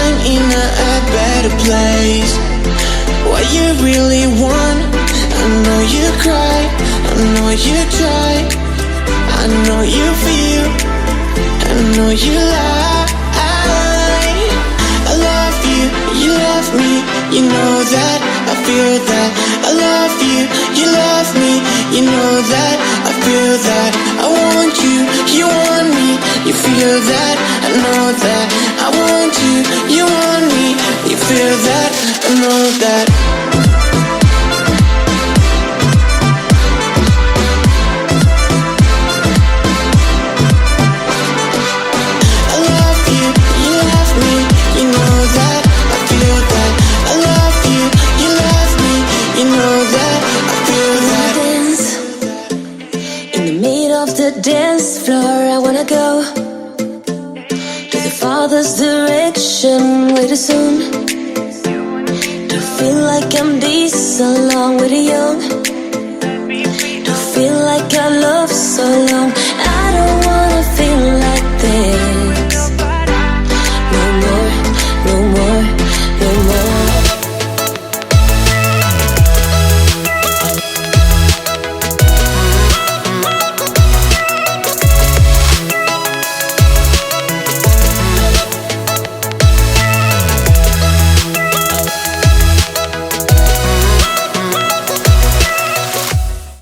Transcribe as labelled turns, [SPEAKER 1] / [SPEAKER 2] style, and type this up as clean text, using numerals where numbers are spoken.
[SPEAKER 1] I'm in a better place. What you really want, I know you cry, I know you try, I know you feel, I know you lie. I love you, you love me, you know that, I feel that. I love you, you love me, you know that, I feel that. I want you, you want me, you feel that, I know that. I want you, you want me, you feel that, I know that.
[SPEAKER 2] Dance floor, I wanna go to the father's direction way too soon. To feel like I'm this along with the young. To feel like I love so long. I don't want